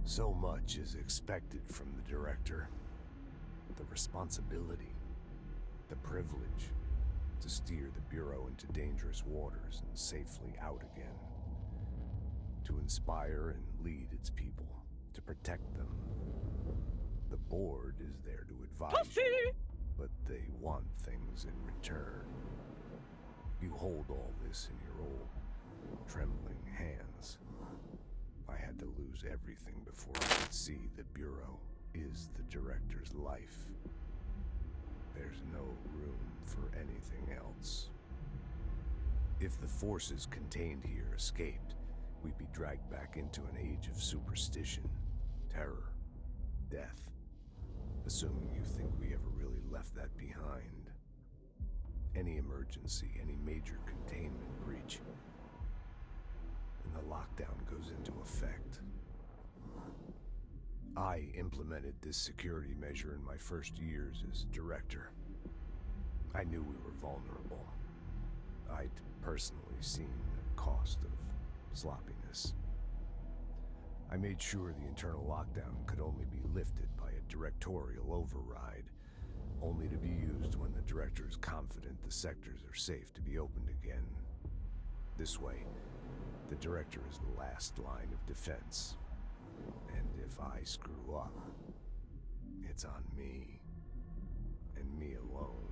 So much is expected from the director. The responsibility, the privilege to steer the Bureau into dangerous waters and safely out again. To inspire and lead its people, to protect them. The board is there to advise you, but they want things in return. You hold all this in your old, trembling hands. I had to lose everything before I could see the Bureau is the director's life. There's no room for anything else. If the forces contained here escaped, we'd be dragged back into an age of superstition, terror, death. Assuming you think we ever really left that behind. Any emergency, any major containment breach, and the lockdown goes into effect. I implemented this security measure in my first years as director. I knew we were vulnerable. I'd personally seen the cost of sloppiness. I made sure the internal lockdown could only be lifted by a directorial override, only to be used when the director is confident the sectors are safe to be opened again. This way, the director is the last line of defense. And if I screw up, it's on me, and me alone.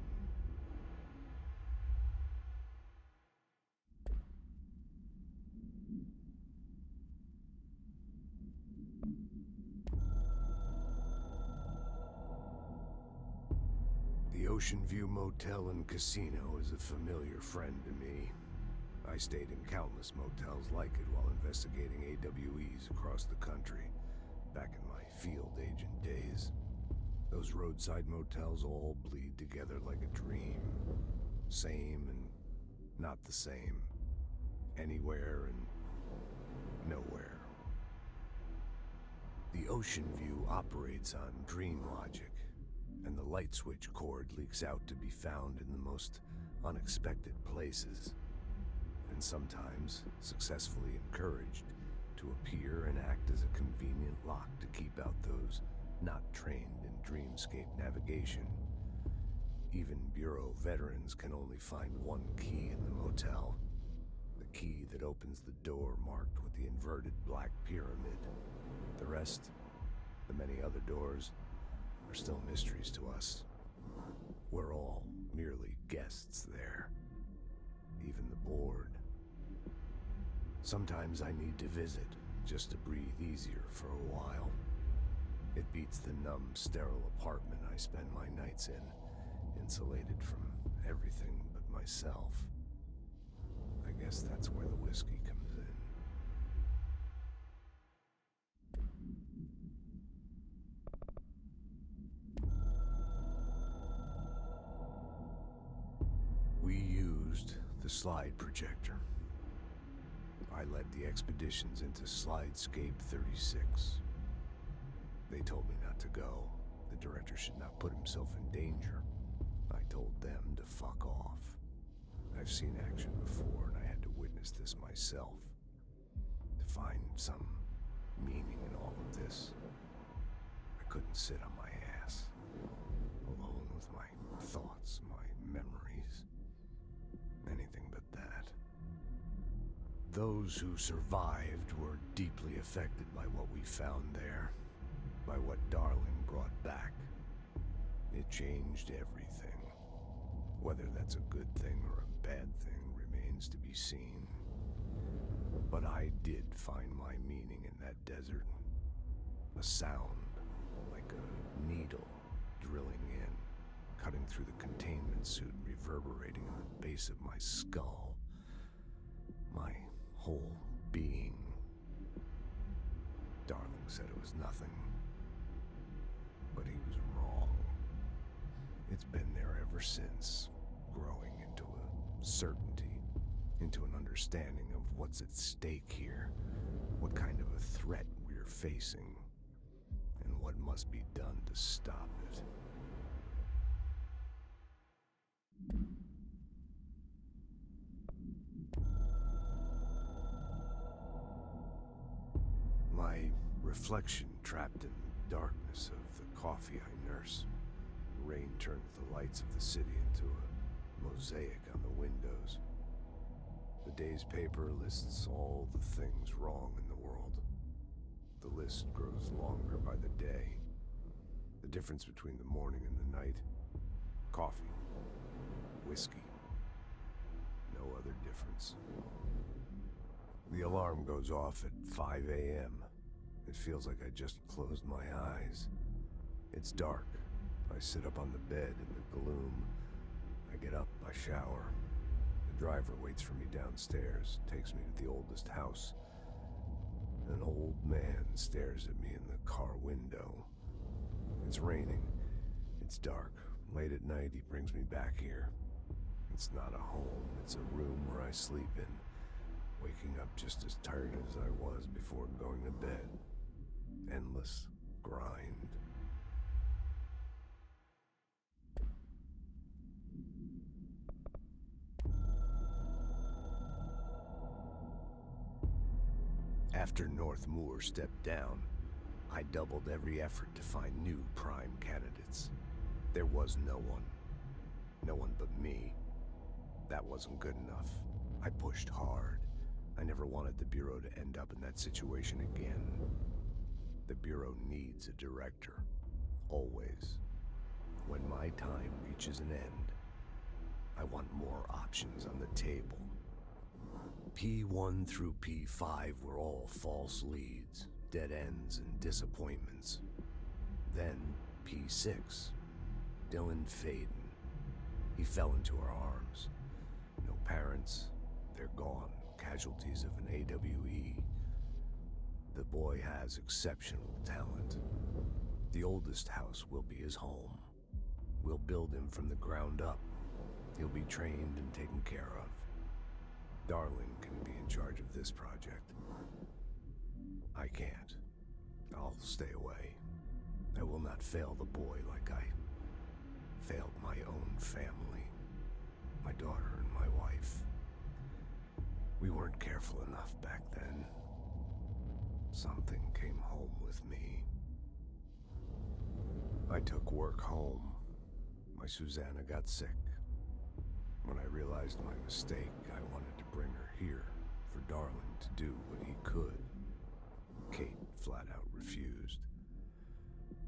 The Ocean View Motel and Casino is a familiar friend to me. I stayed in countless motels like it while investigating AWEs across the country, back in my field agent days. Those roadside motels all bleed together like a dream. Same and not the same. Anywhere and nowhere. The Ocean View operates on dream logic, and the light switch cord leaks out to be found in the most unexpected places, and sometimes successfully encouraged to appear and act as a convenient lock to keep out those not trained in dreamscape navigation. Even Bureau veterans can only find one key in the motel. The key that opens the door marked with the inverted black pyramid. The rest, the many other doors, are still mysteries to us. We're all merely guests there. Even the board. Sometimes I need to visit, just to breathe easier for a while. It beats the numb, sterile apartment I spend my nights in, insulated from everything but myself. I guess that's where the whiskey comes in. We used the slide projector. I led the expeditions into Slidescape 36. They told me not to go. The director should not put himself in danger. I told them to fuck off. I've seen action before, and I had to witness this myself. To find some meaning in all of this, I couldn't sit on my ass, alone with my thoughts, my memories. Anything but that. Those who survived were deeply affected by what we found there, by what Darling brought back. It changed everything. Whether that's a good thing or a bad thing remains to be seen. But I did find my meaning in that desert. A sound, like a needle drilling in, cutting through the containment suit, reverberating in the base of my skull. My whole being. Darling said it was nothing, but he was wrong. It's been there ever since, growing into a certainty, into an understanding of what's at stake here, what kind of a threat we're facing, and what must be done to stop it. My reflection trapped in the darkness of the coffee I nurse. The rain turns the lights of the city into a mosaic on the windows. The day's paper lists all the things wrong in the world. The list grows longer by the day. The difference between the morning and the night: coffee, whiskey, no other difference. The alarm goes off at 5 a.m. It feels like I just closed my eyes. It's dark. I sit up on the bed in the gloom. I get up, I shower. The driver waits for me downstairs, takes me to the oldest house. An old man stares at me in the car window. It's raining. It's dark. Late at night, he brings me back here. It's not a home. It's a room where I sleep in, waking up just as tired as I was before going to bed. Endless grind. After North Moore stepped down, I doubled every effort to find new prime candidates. There was no one. No one but me. That wasn't good enough. I pushed hard. I never wanted the Bureau to end up in that situation again. The Bureau needs a director. Always. When my time reaches an end, I want more options on the table. P1 through P5 were all false leads, dead ends, and disappointments. Then P6, Dylan Faden. He fell into our arms. No parents, they're gone, casualties of an AWE. The boy has exceptional talent. The oldest house will be his home. We'll build him from the ground up. He'll be trained and taken care of. Darling can be in charge of this project. I can't. I'll stay away. I will not fail the boy like I failed my own family, my daughter and my wife. We weren't careful enough back then. Something came home with me. I took work home. My Susanna got sick. When I realized my mistake, I wanted to bring her here for Darling to do what he could. Kate flat out refused.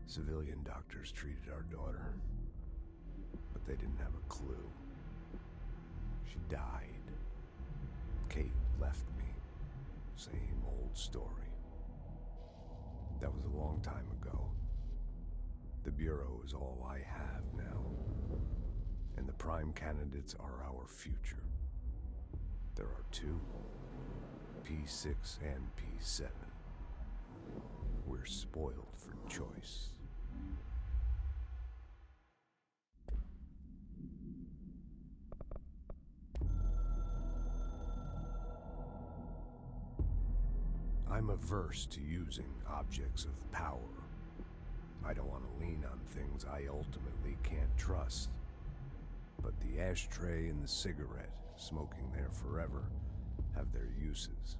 Civilian doctors treated our daughter, but they didn't have a clue. She died. Kate left me. Same old story. That was a long time ago. The Bureau is all I have now. And the prime candidates are our future. There are two, P6 and P7. We're spoiled for choice. I'm averse to using objects of power. I don't want to lean on things I ultimately can't trust. But the ashtray and the cigarette, smoking there forever, have their uses.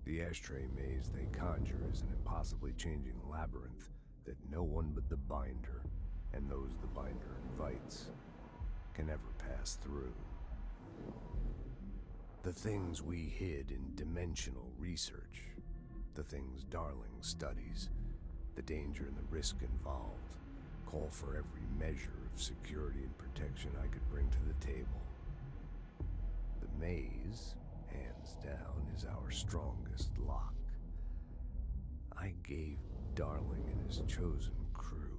The ashtray maze they conjure is an impossibly changing labyrinth that no one but the binder, and those the binder invites, can ever pass through. The things we hid in dimensional research, the things Darling studies, the danger and the risk involved, call for every measure of security and protection I could bring to the table. The maze, hands down, is our strongest lock. I gave Darling and his chosen crew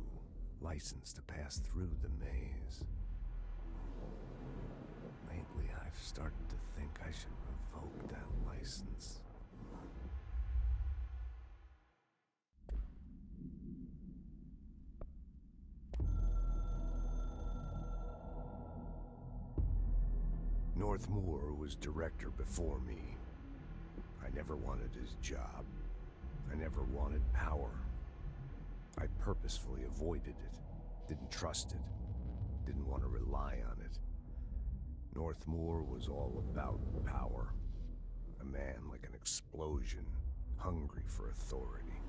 license to pass through the maze. Lately, I've started to think I should revoke that license. North Moore was director before me. I never wanted his job. I never wanted power. I purposefully avoided it, didn't trust it, didn't want to rely on it. North Moore was all about power. A man like an explosion, hungry for authority.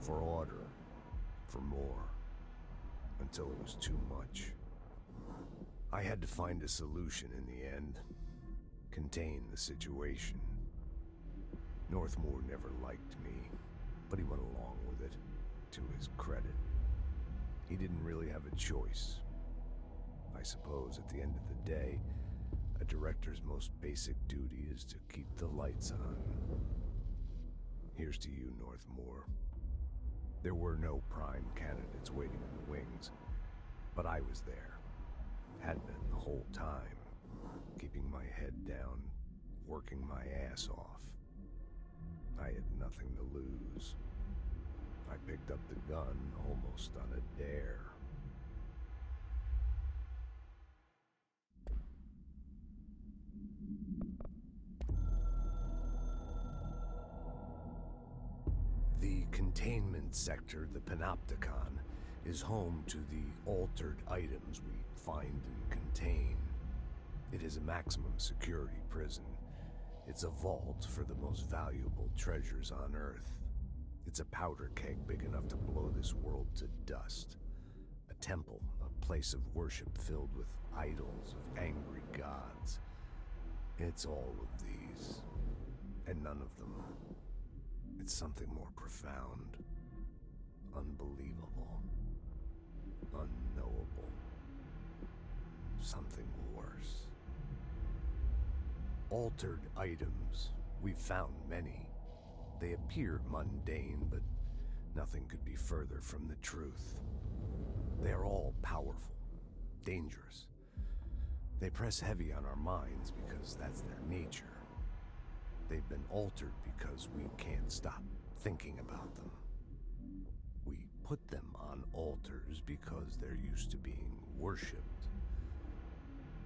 for order, for more, until it was too much. I had to find a solution in the end, contain the situation. Northmour never liked me, but he went along with it, to his credit. He didn't really have a choice. I suppose at the end of the day, a director's most basic duty is to keep the lights on. Here's to you, Northmour. There were no prime candidates waiting in the wings, but I was there. Had been the whole time, keeping my head down, working my ass off. I had nothing to lose. I picked up the gun almost on a dare. The containment sector, the Panopticon, is home to the altered items we find and contain. It is a maximum security prison. It's a vault for the most valuable treasures on Earth. It's a powder keg big enough to blow this world to dust. A temple, a place of worship filled with idols of angry gods. It's all of these, and none of them. It's something more profound, unbelievable, unknowable, something worse. Altered items. We've found many. They appear mundane, but nothing could be further from the truth. They are all powerful, dangerous. They press heavy on our minds because that's their nature. They've been altered because we can't stop thinking about them. We put them on altars because they're used to being worshipped.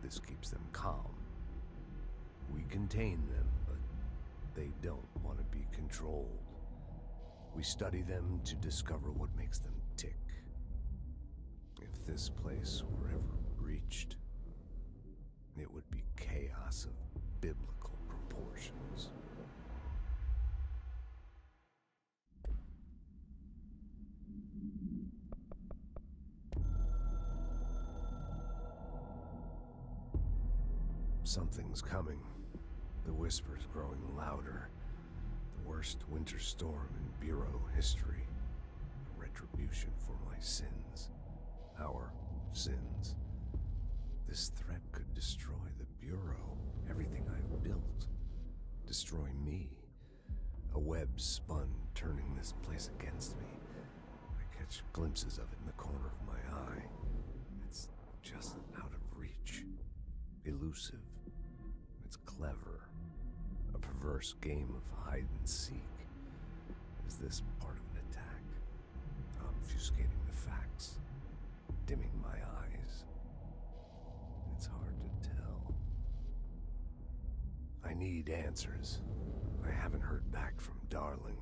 This keeps them calm. We contain them, but they don't want to be controlled. We study them to discover what makes them tick. If this place were ever breached, it would be chaos of biblical proportions. Something's coming. The whispers growing louder. The worst winter storm in Bureau history. A retribution for my sins. Our sins. This threat could destroy the Bureau, everything I've built. Destroy me. A web spun, turning this place against me. I catch glimpses of it in the corner of my eye. It's just out of reach. Elusive. It's clever. A perverse game of hide and seek. Is this part of an attack? Obfuscating the facts. Dimming my eyes. It's hard to tell. I need answers. I haven't heard back from Darling.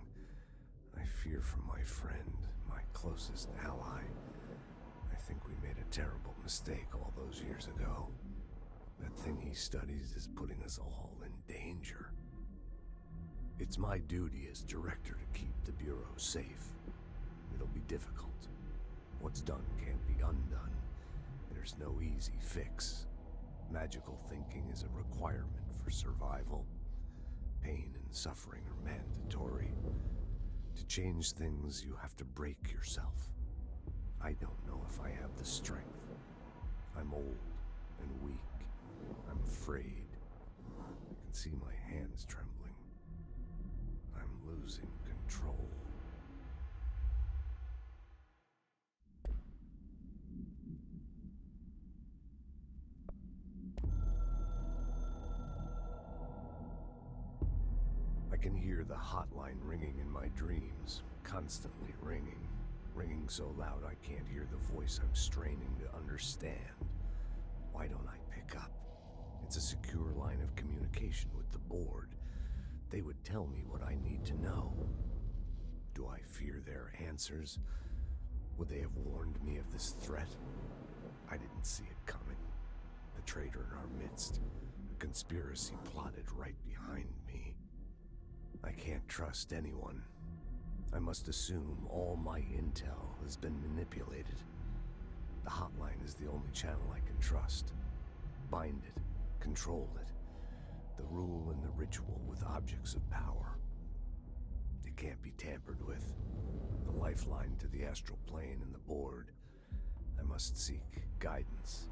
I fear for my friend, my closest ally. I think we made a terrible mistake all those years ago. That thing he studies is putting us all in danger. It's my duty as director to keep the Bureau safe. It'll be difficult. What's done can't be undone. There's no easy fix. Magical thinking is a requirement for survival. Pain and suffering are mandatory. To change things, you have to break yourself. I don't know if I have the strength. I'm old and weak. I'm afraid. I can see my hands trembling. I'm losing control. I can hear the hotline ringing in my dreams, constantly ringing. Ringing so loud I can't hear the voice I'm straining to understand. Why don't I pick up? It's a secure line of communication with the board. They would tell me what I need to know. Do I fear their answers? Would they have warned me of this threat? I didn't see it coming. The traitor in our midst. A conspiracy plotted right behind me. I can't trust anyone. I must assume all my intel has been manipulated. The hotline is the only channel I can trust. Bind it, control it. The rule and the ritual with objects of power. It can't be tampered with. The lifeline to the astral plane and the board. I must seek guidance.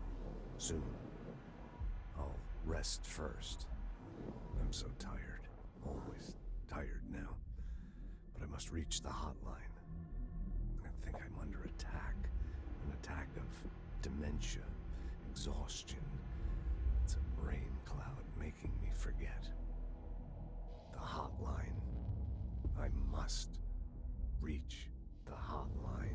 Soon. I'll rest first. I'm so tired. Always tired now. But I must reach the hotline. I think I'm under attack. An attack of dementia, exhaustion. It's a rain cloud making me forget. The hotline. I must reach the hotline.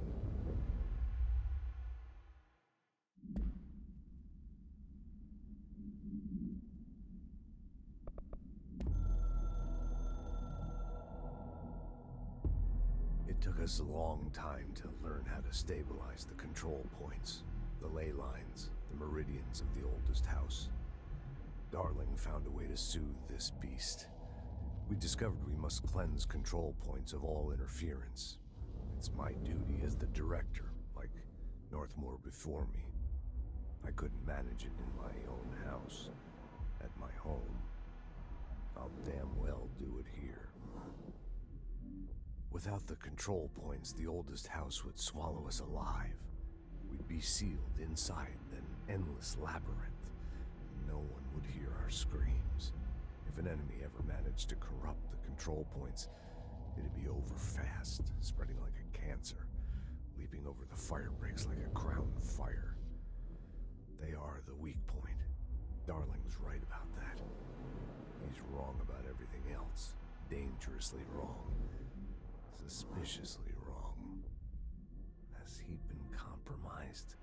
It took us a long time to learn how to stabilize the control points, the ley lines, the meridians of the oldest house. Darling found a way to soothe this beast. We discovered we must cleanse control points of all interference. It's my duty as the director, like Northmore before me. I couldn't manage it in my own house, at my home. I'll damn well do it here. Without the control points, the oldest house would swallow us alive. We'd be sealed inside an endless labyrinth, and no one would hear our screams. If an enemy ever managed to corrupt the control points, it'd be over fast, spreading like a cancer, leaping over the fire breaks like a crown fire. They are the weak point. Darling's right about that. He's wrong about everything else. Dangerously wrong. Suspiciously wrong. Has he been compromised?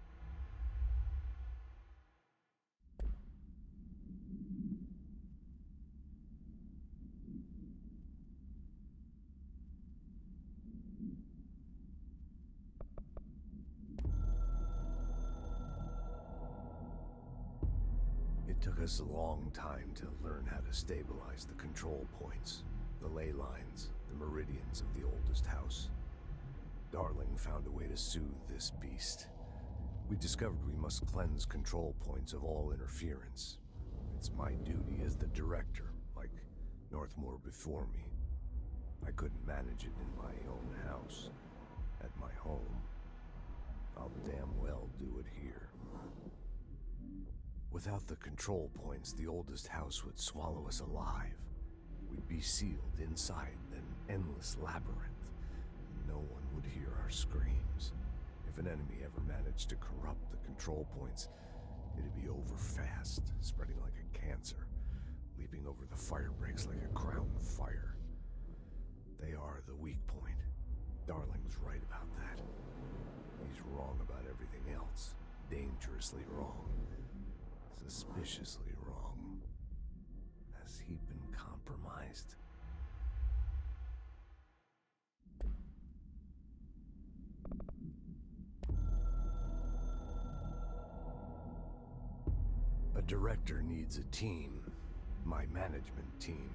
It took us a long time to learn how to stabilize the control points, the ley lines, the meridians of the oldest house. Darling found a way to soothe this beast. We discovered we must cleanse control points of all interference. It's my duty as the director, like Northmore before me. I couldn't manage it in my own house, at my home. I'll damn well do it here. Without the control points, the oldest house would swallow us alive. We'd be sealed inside an endless labyrinth, and no one would hear our screams. If an enemy ever managed to corrupt the control points, it'd be over fast, spreading like a cancer, leaping over the fire breaks like a crown fire. They are the weak point. Darling's right about that. He's wrong about everything else. Dangerously wrong. Suspiciously wrong. Has he been compromised? A director needs a team. My management team.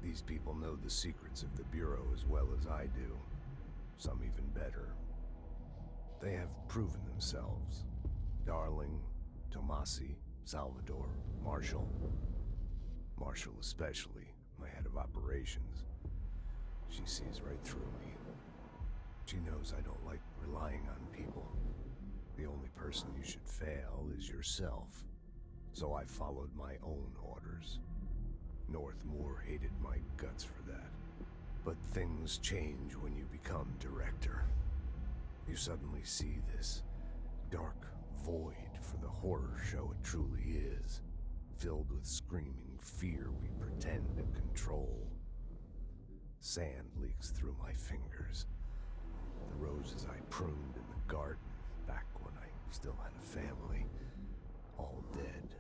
These people know the secrets of the Bureau as well as I do. Some even better. They have proven themselves. Darling, Tomasi, Salvador, Marshall. Marshall especially, my head of operations. She sees right through me. She knows I don't like relying on people. The only person you should fail is yourself. So I followed my own orders. Northmore hated my guts for that. But things change when you become director. You suddenly see this dark void for the horror show it truly is, filled with screaming fear we pretend to control. Sand leaks through my fingers. The roses I pruned in the garden back when I still had a family, all dead.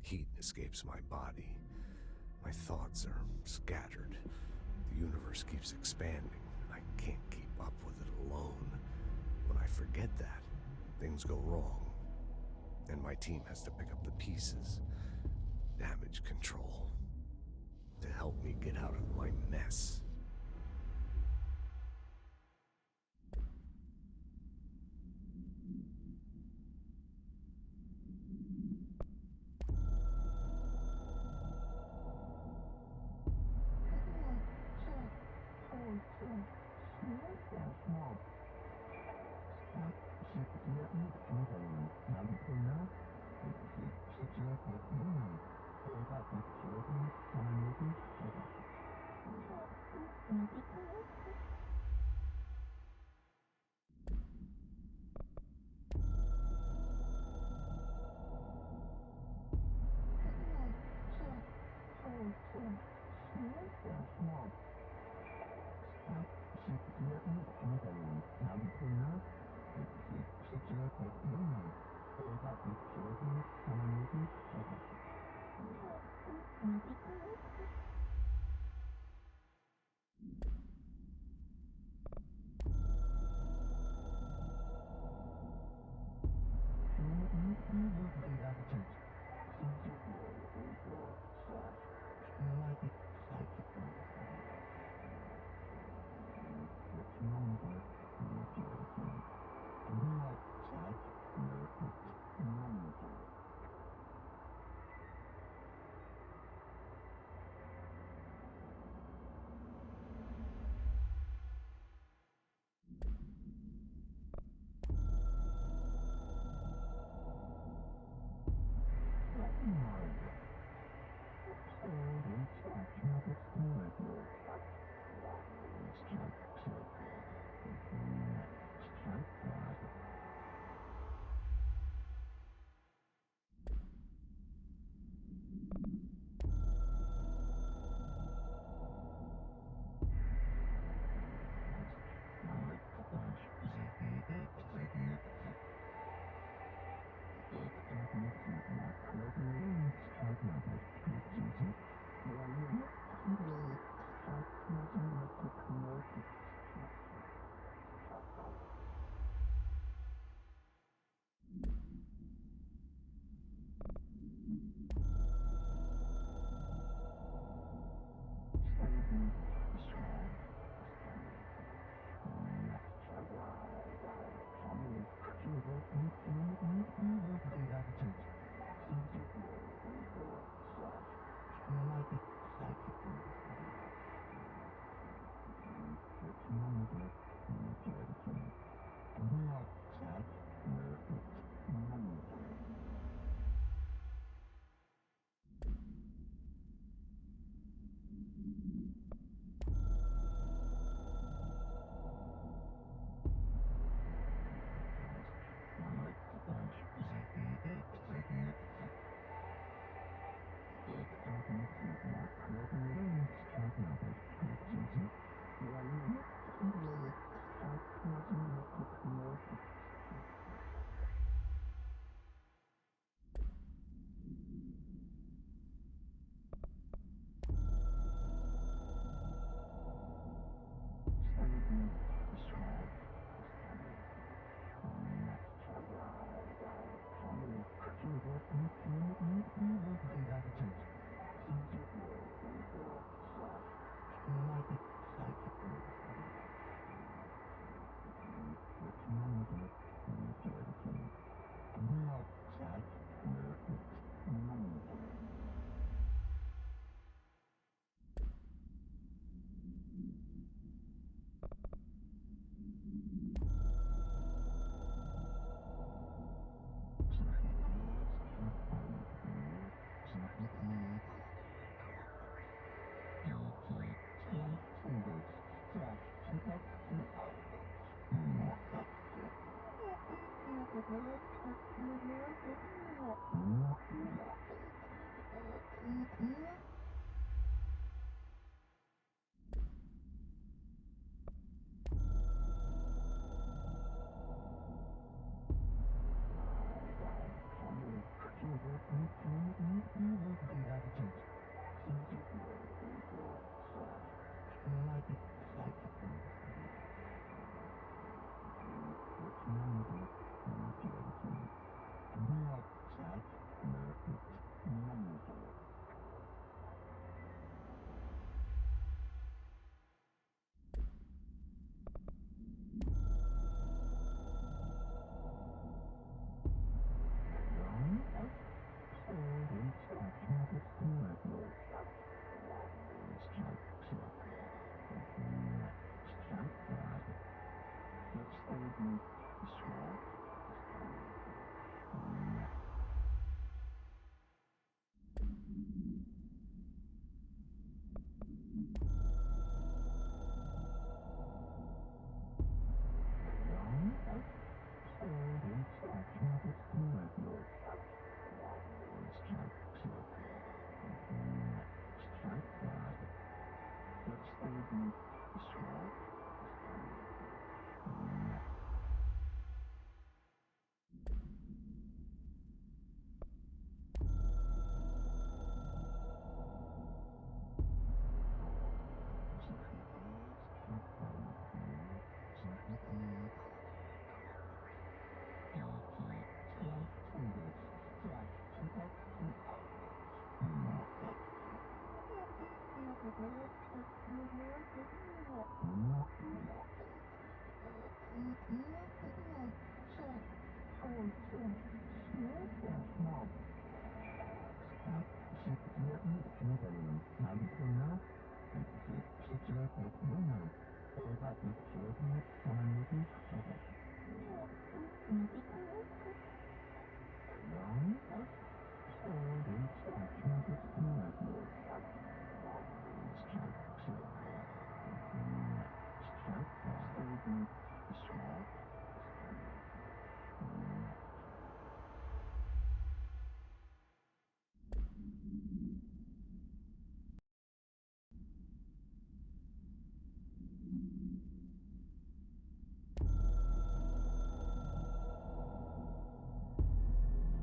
Heat escapes my body. My thoughts are scattered. The universe keeps expanding. I can't keep up with it alone. When I forget that, things go wrong. And my team has to pick up the pieces. Damage control. To help me get out of my mess.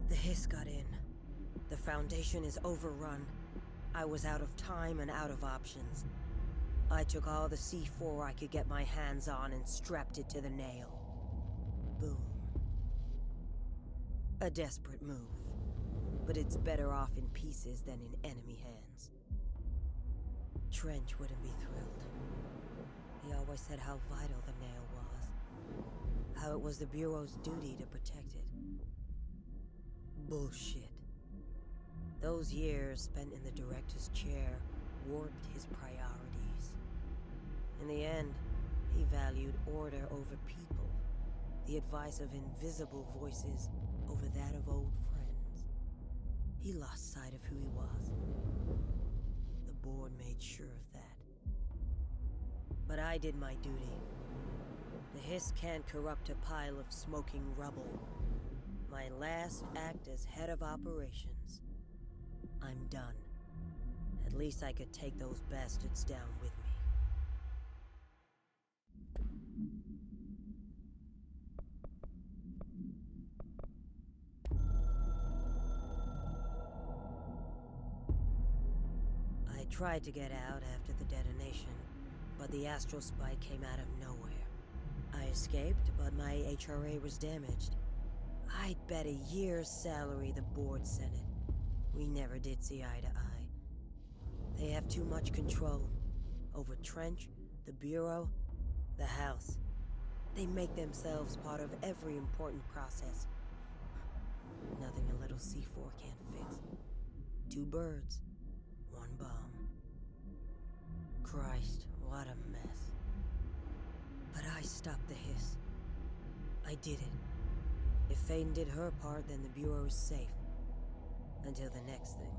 The hiss got in. The Foundation is overrun. I was out of time and out of options. I took all the C4 I could get my hands on and strapped it to the nail. Boom. A desperate move. But it's better off in pieces than in enemy hands. Trench wouldn't be thrilled. He always said how vital the nail was. How it was the Bureau's duty to protect it. Bullshit. Those years spent in the director's chair warped his priorities. In the end, he valued order over people, the advice of invisible voices over that of old friends. He lost sight of who he was. The board made sure of that. But I did my duty. The hiss can't corrupt a pile of smoking rubble. My last act as head of operations. I'm done. At least I could take those bastards down with me. I tried to get out after the detonation, but the astral spike came out of nowhere. I escaped, but my HRA was damaged. I'd bet a year's salary the board sent it. We never did see eye to eye. They have too much control over Trench, the Bureau, the House. They make themselves part of every important process. Nothing a little C4 can't fix. 2 birds, 1 bomb. Christ, what a mess. But I stopped the hiss. I did it. If Faden did her part, then the Bureau is safe. Until the next thing.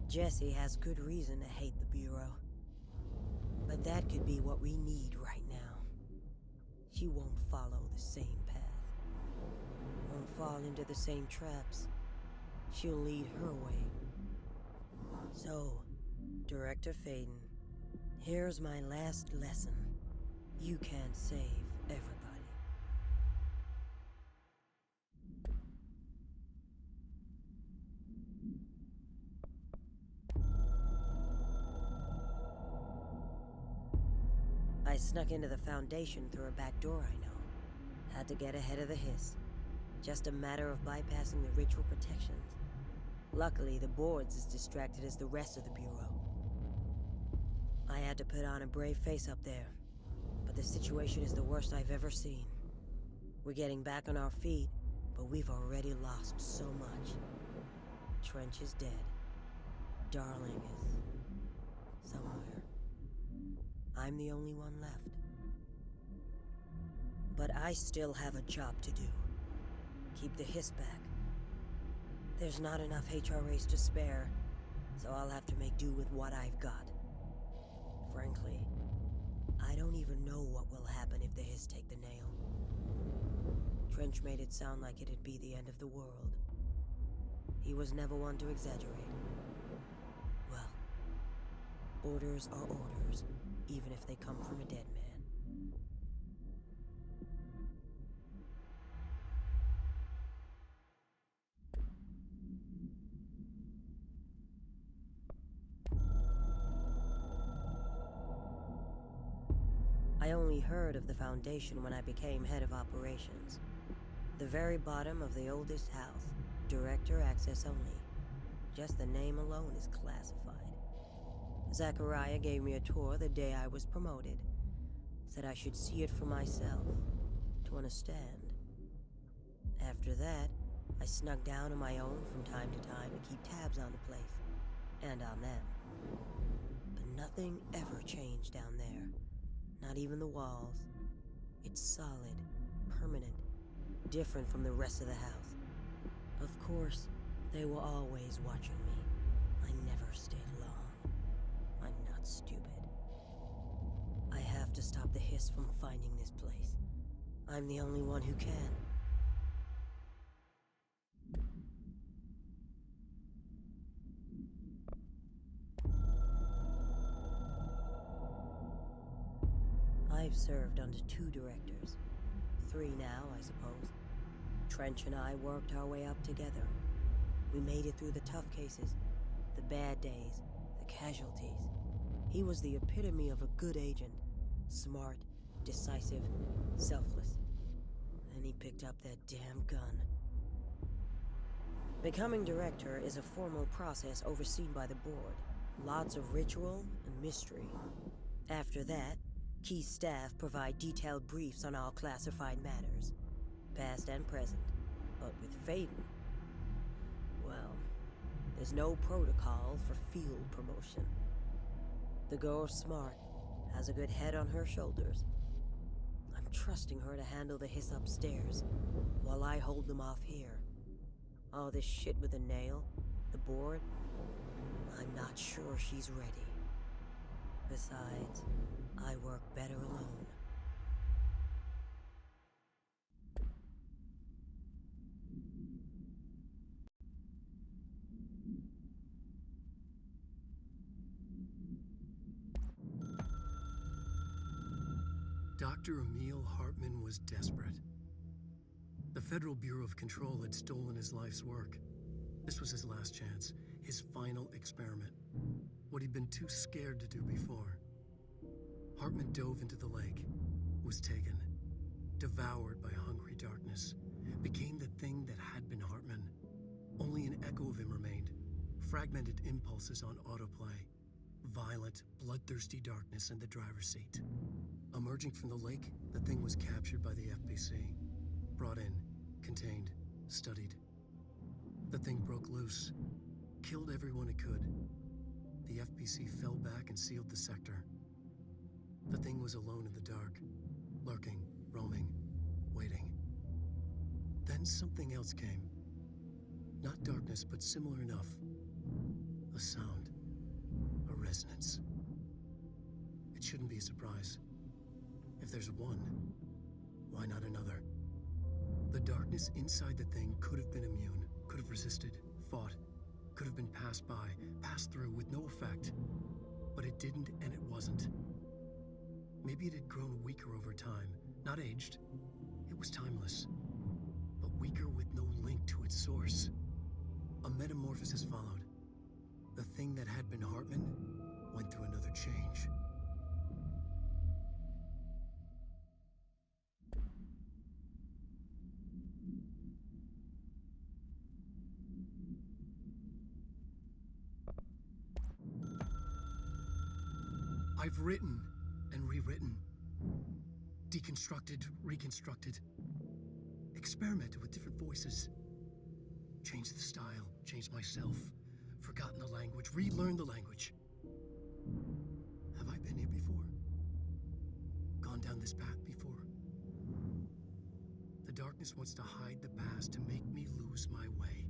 Jessie has good reason to hate the Bureau. But that could be what we need right now. She won't follow the same path. Won't fall into the same traps. She'll lead her way. So, Director Faden, here's my last lesson. You can't save everybody. I snuck into the Foundation through a back door I know. Had to get ahead of the hiss. Just a matter of bypassing the ritual protections. Luckily, the board's as distracted as the rest of the Bureau. I had to put on a brave face up there, but the situation is the worst I've ever seen. We're getting back on our feet, but we've already lost so much. Trench is dead. Darling is somewhere. I'm the only one left. But I still have a job to do. Keep the hiss back. There's not enough HRAs to spare, so I'll have to make do with what I've got. Frankly, I don't even know what will happen if the hiss take the nail. Trench made it sound like it'd be the end of the world. He was never one to exaggerate. Well, orders are orders, even if they come from a dead man. I only heard of the Foundation when I became head of operations. The very bottom of the oldest house, director access only. Just the name alone is classified. Zachariah gave me a tour the day I was promoted. Said I should see it for myself. on a stand. After that, I snuck down on my own from time to time to keep tabs on the place, and on them. But nothing ever changed down there, not even the walls. It's solid, permanent, different from the rest of the house. Of course, they were always watching me. I never stayed long. I'm not stupid. I have to stop the hiss from finding this place. I'm the only one who can. I've served under 2 directors. 3 now, I suppose. Trench and I worked our way up together. We made it through the tough cases, the bad days, the casualties. He was the epitome of a good agent. Smart, decisive, selfless. Then he picked up that damn gun. Becoming director is a formal process overseen by the board. Lots of ritual and mystery. After that, key staff provide detailed briefs on all classified matters, past and present. But with Faden, well, there's no protocol for field promotion. The girl's smart, has a good head on her shoulders. I'm trusting her to handle the hiss upstairs, while I hold them off here. All this shit with the nail, the board, I'm not sure she's ready. Besides, I work better alone. Dr. Emil Hartman was desperate. The Federal Bureau of Control had stolen his life's work. This was his last chance, his final experiment. What he'd been too scared to do before. Hartman dove into the lake, was taken, devoured by hungry darkness, became the thing that had been Hartman. Only an echo of him remained, fragmented impulses on autoplay, violent, bloodthirsty darkness in the driver's seat. Emerging from the lake, the thing was captured by the FBC, brought in, contained, studied. The thing broke loose, killed everyone it could. The FBC fell back and sealed the sector. The thing was alone in the dark, lurking, roaming, waiting. Then something else came. Not darkness, but similar enough. A sound, a resonance. It shouldn't be a surprise. If there's one, why not another? The darkness inside the thing could have been immune, could have resisted, fought, could have been passed by, passed through with no effect. But it didn't, and it wasn't. Maybe it had grown weaker over time, not aged. It was timeless, but weaker with no link to its source. A metamorphosis followed. The thing that had been Hartman went through another change. I've written and rewritten, deconstructed, reconstructed, experimented with different voices, changed the style, changed myself, forgotten the language, relearned the language. Have I been here before? Gone down this path before? The darkness wants to hide the past to make me lose my way.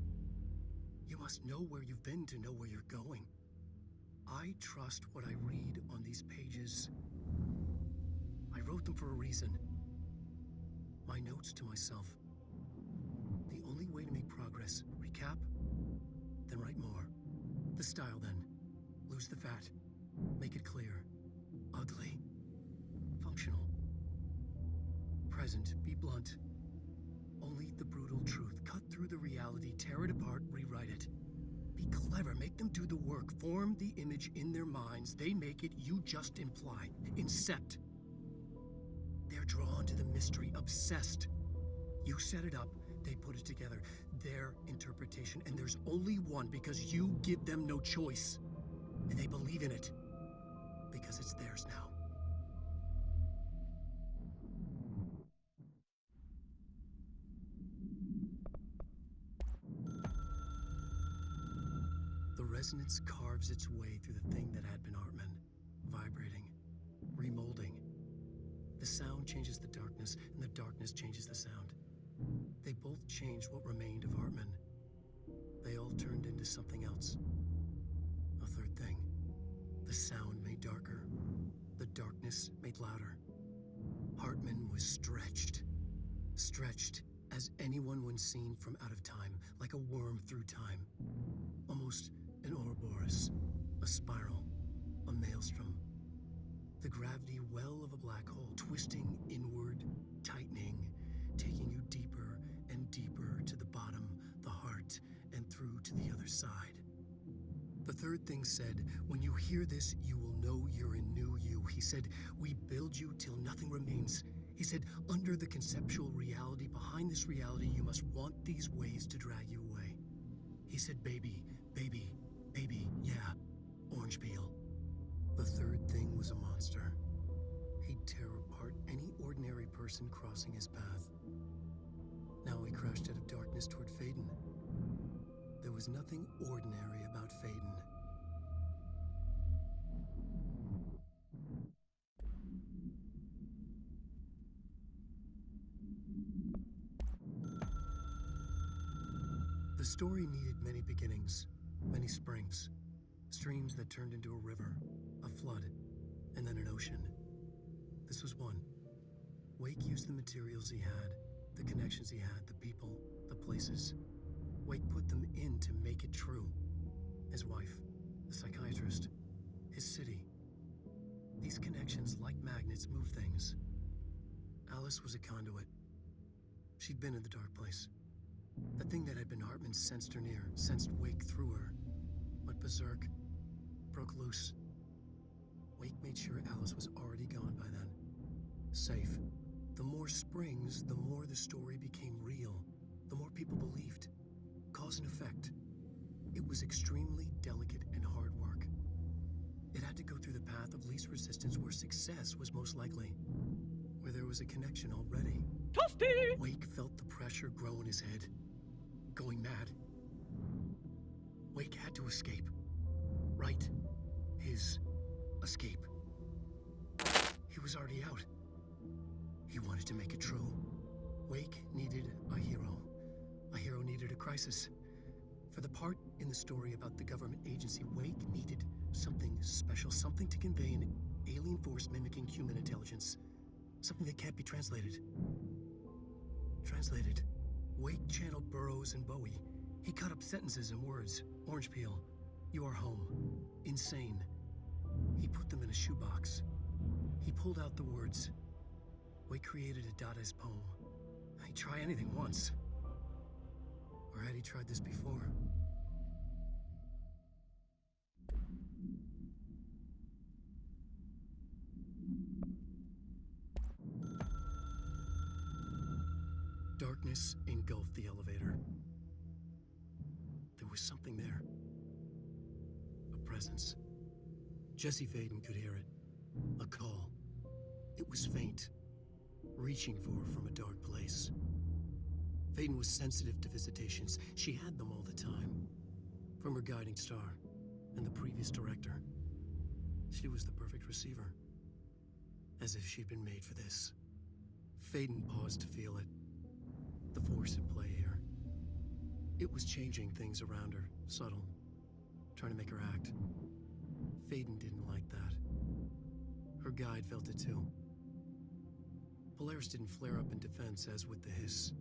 You must know where you've been to know where you're going. I trust what I read on these pages. I wrote them for a reason. My notes to myself. The only way to make progress, recap, then write more. The style then. Lose the fat. Make it clear. Ugly. Functional. Present. Be blunt. Only the brutal truth. Cut through the reality, tear it apart, rewrite it. Be clever, make them do the work, form the image in their minds. They make it, you just imply. Incept. They're drawn to the mystery, obsessed. You set it up, they put it together. Their interpretation, and there's only one because you give them no choice. And they believe in it, because it's theirs now. resonance carves its way through the thing that had been Hartman, vibrating, remolding. The sound changes the darkness, and the darkness changes the sound. They both changed what remained of Hartman. They all turned into something else. A third thing. The sound made darker. The darkness made louder. Hartman was stretched. Stretched as anyone when seen from out of time, like a worm through time. Almost an Ouroboros, a spiral, a maelstrom. The gravity well of a black hole, twisting inward, tightening, taking you deeper and deeper to the bottom, the heart, and through to the other side. The third thing said, when you hear this, you will know you're in new you. He said, we build you till nothing remains. He said, under the conceptual reality, behind this reality, you must want these ways to drag you away. He said, baby, baby, baby, yeah, orange peel. The third thing was a monster. He'd tear apart any ordinary person crossing his path. Now he crashed out of darkness toward Faden. There was nothing ordinary about Faden. The story needed many beginnings, many springs, streams that turned into a river, a flood, and then an ocean. This was one. Wake used the materials he had, the connections he had, the people, the places. Wake put them in to make it true. His wife, the psychiatrist, his city. These connections, like magnets, move things. Alice was a conduit. She'd been in the dark place. The thing that had been Hartman sensed her near, sensed Wake through her. Went berserk, broke loose. Wake made sure Alice was already gone by then. Safe. The more springs, the more the story became real. The more people believed. Cause and effect. It was extremely delicate and hard work. It had to go through the path of least resistance where success was most likely. Where there was a connection already. Toasty! Wake felt the pressure grow in his head. Going mad. Wake had to escape. Right. His escape. He was already out. He wanted to make it true. Wake needed a hero. A hero needed a crisis. For the part in the story about the government agency, Wake needed something special, something to convey an alien force mimicking human intelligence. Something that can't be translated. Translated. Wake channeled Burroughs and Bowie. He cut up sentences and words. Orange peel. You are home. Insane. He put them in a shoebox. He pulled out the words. Wake created a Dadaist poem. He'd try anything once. Or had he tried this before? Darkness engulfed the elevator. There was something there. A presence. Jesse Faden could hear it. A call. It was faint, reaching for her from a dark place. Faden was sensitive to visitations. She had them all the time. From her guiding star and the previous director. She was the perfect receiver. As if she'd been made for this. Faden paused to feel it. The force at play here. It was changing things around her, subtle, trying to make her act. Faden didn't like that. Her guide felt it too. Polaris didn't flare up in defense as with the hiss,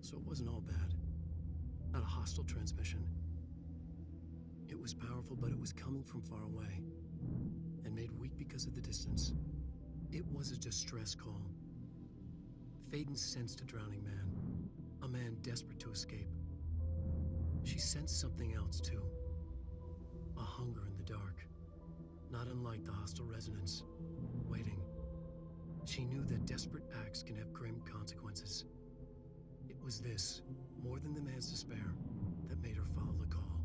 so it wasn't all bad. Not a hostile transmission. It was powerful, but it was coming from far away, and made weak because of the distance. It was a distress call. Faden sensed a drowning man, a man desperate to escape. She sensed something else too, a hunger in the dark, not unlike the hostile resonance, waiting. She knew that desperate acts can have grim consequences. It was this, more than the man's despair, that made her follow the call.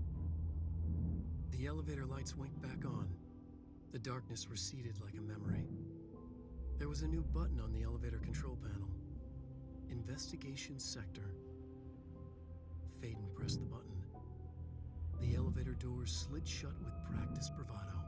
The elevator lights winked back on. The darkness receded like a memory. There was a new button on the elevator control panel. Investigation Sector. Faden pressed the button. The elevator doors slid shut with practiced bravado.